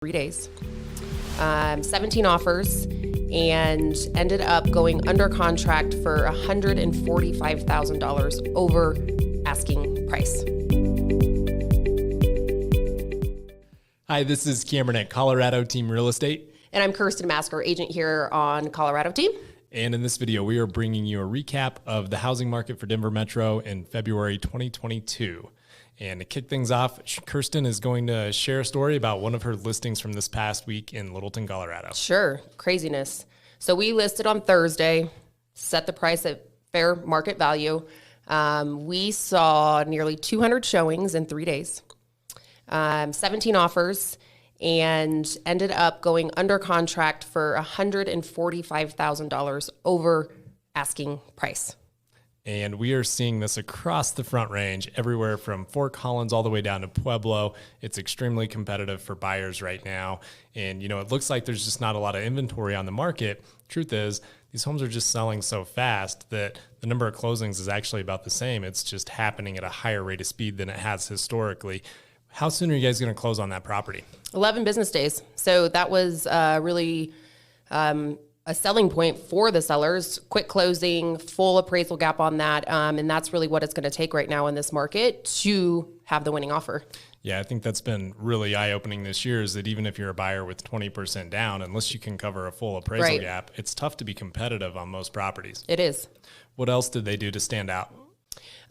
3 days, 17 offers, and ended up going under contract for $145,000 over asking price. Hi, this is Cameron at Colorado Team Real Estate. And I'm Kirsten Masker, agent here on Colorado Team. And in this video, we are bringing you a recap of the housing market for Denver Metro in February 2022. And to kick things off, Kirsten is going to share a story about one of her listings from this past week in Littleton, Colorado. Sure, craziness. So we listed on Thursday, set the price at fair market value. We saw nearly 200 showings in 3 days, 17 offers, and ended up going under contract for $145,000 over asking price. And we are seeing this across the Front Range, everywhere from Fort Collins all the way down to Pueblo. It's extremely competitive for buyers right now. And, it looks like there's just not a lot of inventory on the market. Truth is, these homes are just selling so fast that the number of closings is actually about the same. It's just happening at a higher rate of speed than it has historically. How soon are you guys going to close on that property? 11 business days. So that was really a selling point for the sellers. Quick closing, full appraisal gap on that. And that's really what it's going to take right now in this market to have the winning offer. Yeah, I think that's been really eye-opening this year, is that even if you're a buyer with 20% down, unless you can cover a full appraisal gap, it's tough to be competitive on most properties. It is. What else did they do to stand out?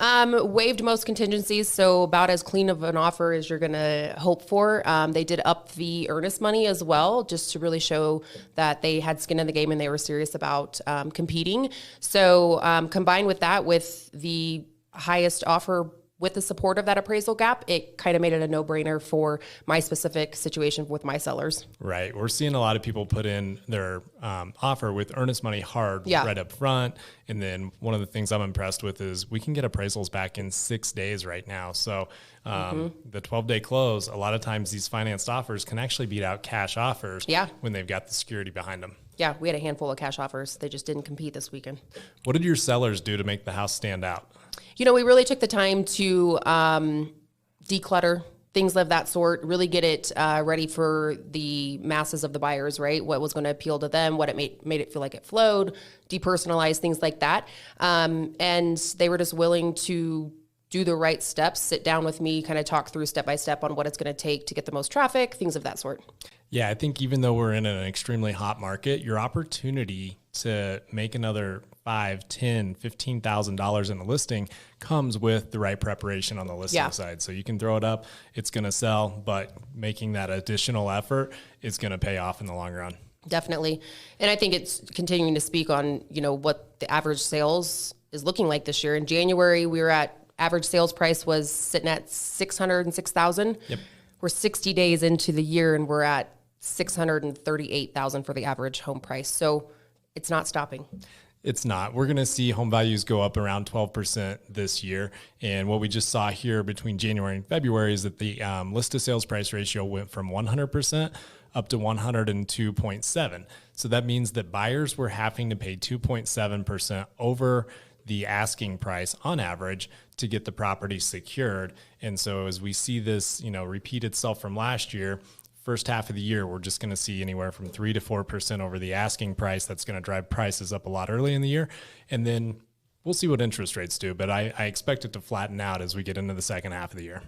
Waived most contingencies, so about as clean of an offer as you're going to hope for. They did up the earnest money as well, just to really show that they had skin in the game and they were serious about competing. So combined with that, with the highest offer, with the support of that appraisal gap, it kind of made it a no-brainer for my specific situation with my sellers. Right. We're seeing a lot of people put in their offer with earnest money hard right up front. And then one of the things I'm impressed with is we can get appraisals back in 6 days right now. So the 12-day close, a lot of times these financed offers can actually beat out cash offers when they've got the security behind them. Yeah, we had a handful of cash offers. They just didn't compete this weekend. What did your sellers do to make the house stand out? We really took the time to declutter, things of that sort, really get it ready for the masses of the buyers, right? What was going to appeal to them, what it made it feel like it flowed, depersonalized, things like that. And they were just willing to do the right steps, sit down with me, kind of talk through step by step on what it's going to take to get the most traffic, things of that sort. Yeah, I think even though we're in an extremely hot market, your opportunity to make another $5,000, $10,000, $15,000 in a listing comes with the right preparation on the listing side. So you can throw it up, it's going to sell, but making that additional effort is going to pay off in the long run. Definitely. And I think it's continuing to speak on, what the average sales is looking like this year. In January, we were at average sales price was sitting at $606,000. Yep. We're 60 days into the year and we're at $638,000 for the average home price. So it's not stopping. It's not. We're going to see home values go up around 12% this year. And what we just saw here between January and February is that the list to sales price ratio went from 100% up to 102.7. So that means that buyers were having to pay 2.7% over the asking price on average to get the property secured. And so as we see this, repeat itself from last year, first half of the year, we're just going to see anywhere from 3 to 4% over the asking price. That's going to drive prices up a lot early in the year. And then we'll see what interest rates do. But I expect it to flatten out as we get into the second half of the year.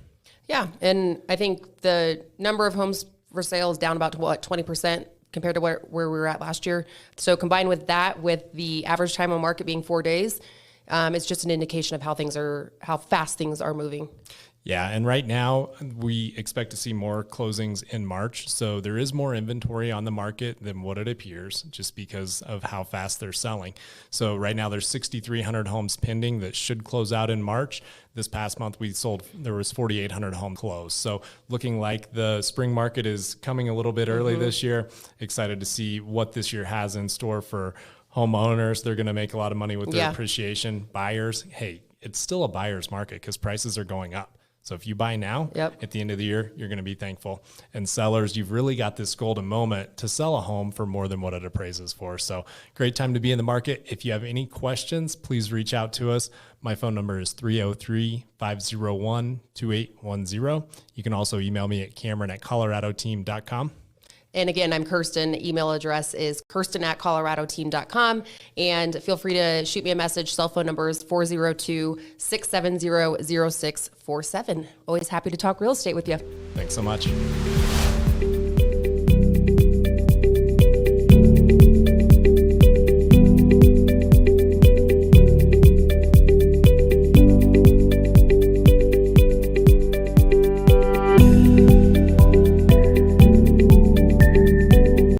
Yeah. And I think the number of homes for sale is down about 20% compared to where we were at last year. So combined with that, with the average time on market being 4 days, it's just an indication of how fast things are moving. Yeah, and right now we expect to see more closings in March. So there is more inventory on the market than what it appears, just because of how fast they're selling. So right now there's 6,300 homes pending that should close out in March. This past month there was 4,800 homes closed. So looking like the spring market is coming a little bit early this year. Excited to see what this year has in store for homeowners. They're going to make a lot of money with their appreciation. Buyers, hey, it's still a buyer's market because prices are going up. So if you buy now, at the end of the year, you're going to be thankful. And sellers, you've really got this golden moment to sell a home for more than what it appraises for. So great time to be in the market. If you have any questions, please reach out to us. My phone number is 303-501-2810. You can also email me at Cameron@coloradoteam.com. And again, I'm Kirsten. Email address is kirsten@coloradoteam.com. And feel free to shoot me a message. Cell phone number is 402-670-0647. Always happy to talk real estate with you. Thanks so much.